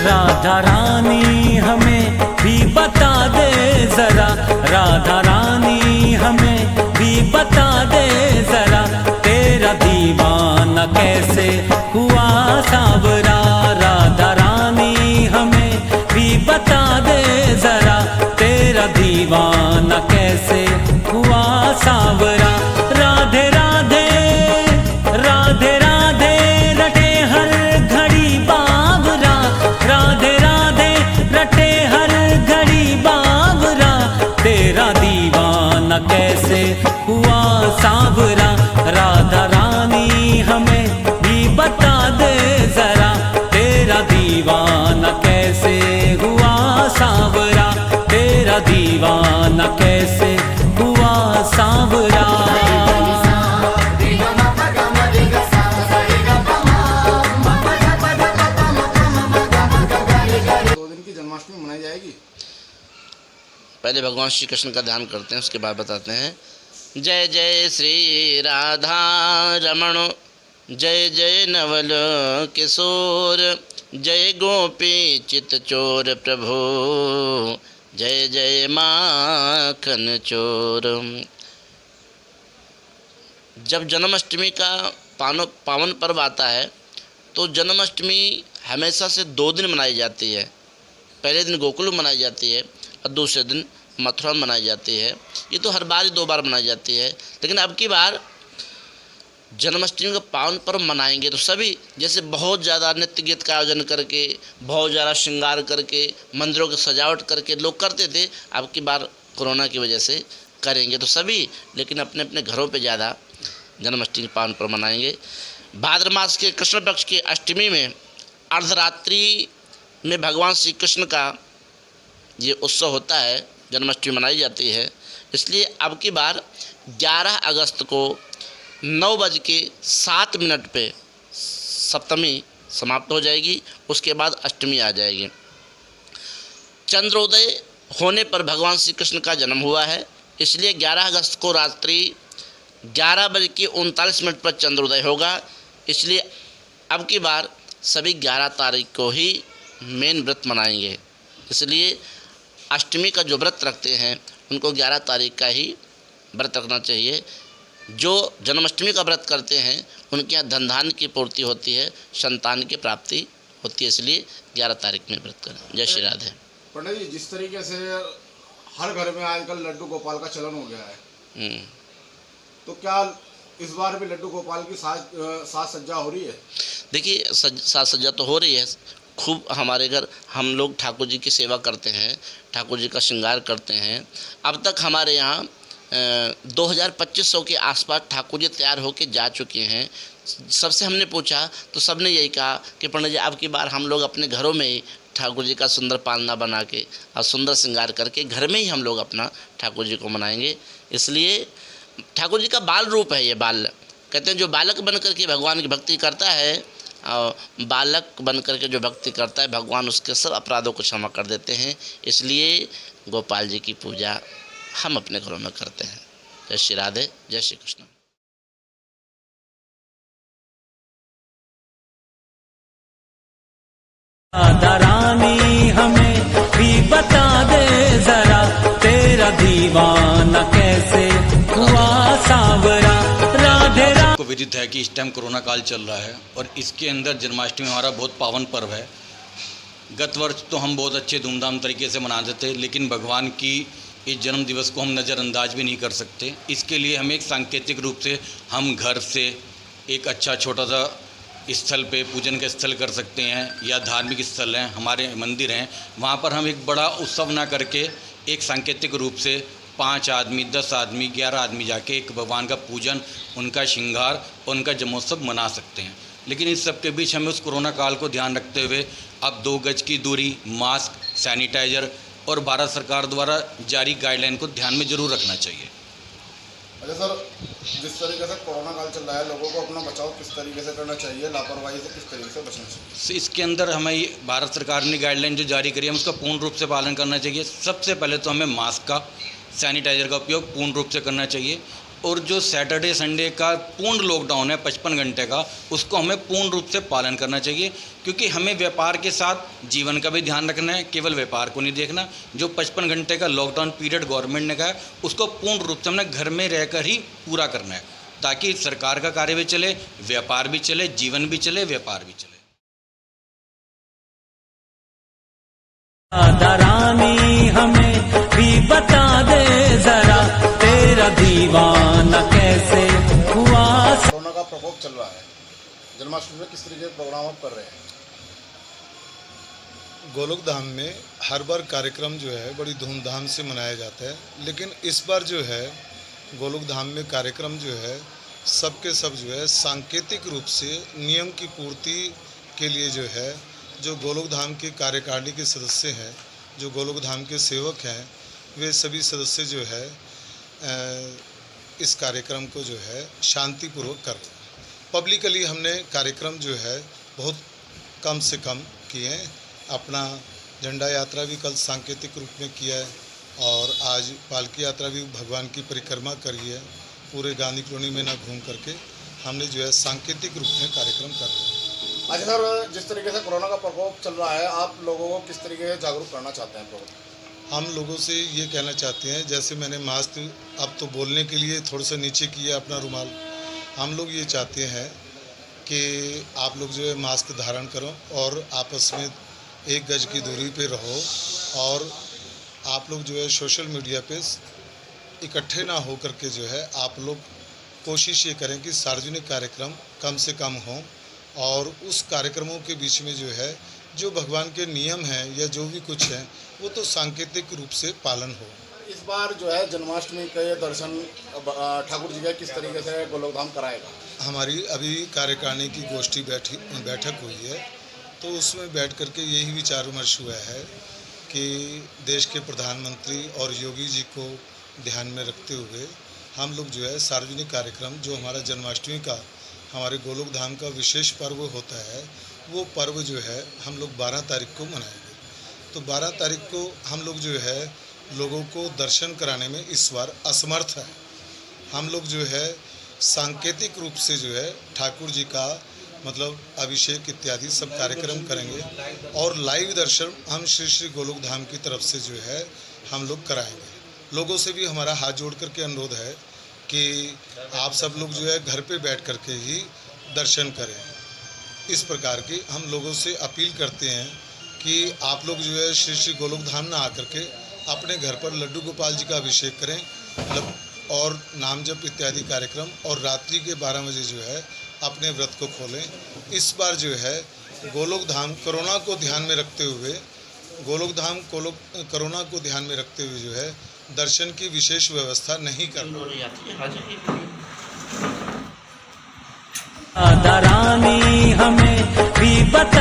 राधा रानी हमें भी बता दे जरा, राधा रानी हमें भी बता दे जरा, तेरा दीवाना कैसे हुआ सांवरा। राधा रानी हमें भी बता दे जरा, तेरा दीवाना कैसे हुआ सांवरा। राधे राधे राधे राधे रटे हर घड़ी बावरा, राधे राधे रटे हर घड़ी बावरा, तेरा दीवाना कैसे हुआ सांवरा। राधा रानी हमें भी बता दे जरा, तेरा दीवाना कैसे हुआ सांवरा, तेरा दीवाना कैसे हुआ सांवरा। जन्माष्टमी मनाई जाएगी। पहले भगवान श्री कृष्ण का ध्यान करते हैं, उसके बाद बताते हैं। जय जय श्री राधा रमण, जय जय नवल किशोर, जय गोपी चित चोर प्रभु, जय जय माखन चोर। जब जन्माष्टमी का पावन पर्व आता है तो जन्माष्टमी हमेशा से 2 दिन मनाई जाती है। पहले दिन गोकुल मनाई जाती है और दूसरे दिन मथुरा मनाई जाती है। ये तो हर बार ही 2 बार मनाई जाती है, लेकिन अब की बार जन्माष्टमी का पावन पर्व मनाएंगे तो सभी जैसे बहुत ज़्यादा नृत्य गीत का आयोजन करके, बहुत ज़्यादा श्रृंगार करके, मंदिरों की सजावट करके लोग करते थे, अब की बार कोरोना की वजह से करेंगे तो सभी, लेकिन अपने अपने घरों पे ज़्यादा जन्माष्टमी पावन पर्व मनाएंगे। भाद्र मास के कृष्ण पक्ष की अष्टमी में अर्धरात्रि में भगवान श्री कृष्ण का ये उत्सव होता है, जन्माष्टमी मनाई जाती है। इसलिए अब की बार 11 अगस्त को 9:07 पे सप्तमी समाप्त हो जाएगी, उसके बाद अष्टमी आ जाएगी। चंद्रोदय होने पर भगवान श्री कृष्ण का जन्म हुआ है, इसलिए 11 अगस्त को रात्रि 11:39 पर चंद्रोदय होगा। इसलिए अब की बार सभी 11 तारीख को ही मेन व्रत मनाएंगे। इसलिए अष्टमी का जो व्रत रखते हैं उनको 11 तारीख का ही व्रत रखना चाहिए। जो जन्माष्टमी का व्रत करते हैं उनके यहाँ धन धान्य की पूर्ति होती है, संतान की प्राप्ति होती है, इसलिए 11 तारीख में व्रत करें। जय श्री राधे। पंडित जी, जिस तरीके से हर घर में आजकल लड्डू गोपाल का चलन हो गया है, तो क्या इस बार भी लड्डू गोपाल की साज सज्जा हो रही है? देखिए, साज सज्जा तो हो रही है खूब। हमारे घर हम लोग ठाकुर जी की सेवा करते हैं, ठाकुर जी का श्रृंगार करते हैं। अब तक हमारे यहाँ 2200 के आसपास ठाकुर जी तैयार होके जा चुके हैं। सबसे हमने पूछा तो सबने यही कहा कि पंडित जी अब की बार हम लोग अपने घरों में ही ठाकुर जी का सुंदर पालना बना के और सुंदर श्रृंगार करके घर में ही हम लोग अपना ठाकुर जी को मनाएंगे। इसलिए ठाकुर जी का बाल रूप है ये। बाल कहते हैं जो बालक बन करके भगवान की भक्ति करता है, और बालक बन करके जो भक्ति करता है भगवान उसके सब अपराधों को क्षमा कर देते हैं। इसलिए गोपाल जी की पूजा हम अपने घरों में करते हैं। जय श्री राधे, जय श्री कृष्ण। राधा रानी हमें भी बता दे जरा, तेरा दीवाना कैसे हुआ सांवरा। राधे राधे। को विदित है कि इस टाइम कोरोना काल चल रहा है और इसके अंदर जन्माष्टमी हमारा बहुत पावन पर्व है। गत वर्ष तो हम बहुत अच्छे धूमधाम तरीके से मनाते थे, लेकिन भगवान की इस जन्म दिवस को हम नज़रअंदाज भी नहीं कर सकते। इसके लिए हम एक सांकेतिक रूप से हम घर से एक अच्छा छोटा सा स्थल पे पूजन का स्थल कर सकते हैं, या धार्मिक स्थल हैं, हमारे मंदिर हैं, वहाँ पर हम एक बड़ा उत्सव ना करके एक सांकेतिक रूप से 5 आदमी, 10 आदमी, 11 आदमी जाके एक भगवान का पूजन, उनका श्रृंगार, उनका जन्मोत्सव मना सकते हैं। लेकिन इस सब के बीच हमें उस कोरोना काल को ध्यान रखते हुए अब 2 गज की दूरी, मास्क, सैनिटाइज़र और भारत सरकार द्वारा जारी गाइडलाइन को ध्यान में जरूर रखना चाहिए। अच्छा सर, जिस तरीके से कोरोना काल चल रहा है, लोगों को अपना बचाव किस तरीके से करना चाहिए, लापरवाही से किस तरीके से बचना चाहिए? इसके अंदर हमें भारत सरकार ने गाइडलाइन जो जारी करी है उसका पूर्ण रूप से पालन करना चाहिए। सबसे पहले तो हमें मास्क का, सैनिटाइज़र का उपयोग पूर्ण रूप से करना चाहिए। और जो सैटरडे संडे का पूर्ण लॉकडाउन है 55 घंटे का, उसको हमें पूर्ण रूप से पालन करना चाहिए, क्योंकि हमें व्यापार के साथ जीवन का भी ध्यान रखना है, केवल व्यापार को नहीं देखना। जो 55 घंटे का लॉकडाउन पीरियड गवर्नमेंट ने कहा है, उसको पूर्ण रूप से हमने घर में रहकर ही पूरा करना है, ताकि सरकार का कार्य भी चले, व्यापार भी चले, जीवन भी चले, व्यापार भी चले। रानी हमें भी बता दे जरा, तेरा दीवाना कैसे हुआ। कोरोना का प्रकोप चल रहा है, जन्माष्टमी में किस तरीके के प्रोग्राम आप कर रहे हैं? गोलोक धाम में हर बार कार्यक्रम जो है बड़ी धूमधाम से मनाया जाता है, लेकिन इस बार जो है गोलोक धाम में कार्यक्रम जो है सबके सब जो है सांकेतिक रूप से नियम की पूर्ति के लिए जो है, जो गोलोक धाम के कार्यकारिणी के सदस्य हैं, जो गोलोक धाम के सेवक हैं, वे सभी सदस्य जो है इस कार्यक्रम को जो है शांतिपूर्वक कर रहे हैं। पब्लिकली हमने कार्यक्रम जो है बहुत कम से कम किए हैं। अपना झंडा यात्रा भी कल सांकेतिक रूप में किया है और आज पालकी यात्रा भी भगवान की परिक्रमा करी है। पूरे गांधी कॉलोनी में ना घूम करके हमने जो है सांकेतिक रूप में कार्यक्रम कर रहे हैं। अच्छा सर, जिस तरीके से कोरोना का प्रकोप चल रहा है, आप लोगों को किस तरीके से जागरूक करना चाहते हैं? हम लोगों से ये कहना चाहते हैं, जैसे मैंने मास्क अब तो बोलने के लिए थोड़ा सा नीचे किया अपना रुमाल, हम लोग ये चाहते हैं कि आप लोग जो है मास्क धारण करो और आपस में 1 गज की दूरी पे रहो, और आप लोग जो है सोशल मीडिया पे इकट्ठे ना हो करके जो है आप लोग कोशिश ये करें कि सार्वजनिक कार्यक्रम कम से कम हों, और उस कार्यक्रमों के बीच में जो है जो भगवान के नियम हैं या जो भी कुछ है वो तो सांकेतिक रूप से पालन हो। इस बार जो है जन्माष्टमी के दर्शन ठाकुर जी का किस तरीके से गोलोक धाम कराएगा? हमारी अभी कार्यकारिणी की गोष्ठी बैठक हुई है, तो उसमें बैठ करके यही विचार विमर्श हुआ है कि देश के प्रधानमंत्री और योगी जी को ध्यान में रखते हुए हम लोग जो है सार्वजनिक कार्यक्रम, जो हमारा जन्माष्टमी का हमारे गोलोक धाम का विशेष पर्व होता है, वो पर्व जो है हम लोग 12 तारीख को मनाएंगे। तो 12 तारीख को हम लोग जो है लोगों को दर्शन कराने में इस बार असमर्थ है। हम लोग जो है सांकेतिक रूप से जो है ठाकुर जी का मतलब अभिषेक इत्यादि सब कार्यक्रम करेंगे, और लाइव दर्शन हम श्री श्री गोलोक धाम की तरफ से जो है हम लोग कराएंगे। लोगों से भी हमारा हाथ जोड़ करके अनुरोध है कि आप सब लोग जो है घर पे बैठ करके ही दर्शन करें। इस प्रकार की हम लोगों से अपील करते हैं कि आप लोग जो है श्री श्री गोलोक धाम ना आकर के अपने घर पर लड्डू गोपाल जी का अभिषेक करें और नाम जप इत्यादि कार्यक्रम, और रात्रि के 12 बजे जो है अपने व्रत को खोलें। इस बार जो है गोलोक धाम कोरोना को ध्यान में रखते हुए कोरोना को ध्यान में रखते हुए जो है दर्शन की विशेष व्यवस्था नहीं कर रानी हमें भी बता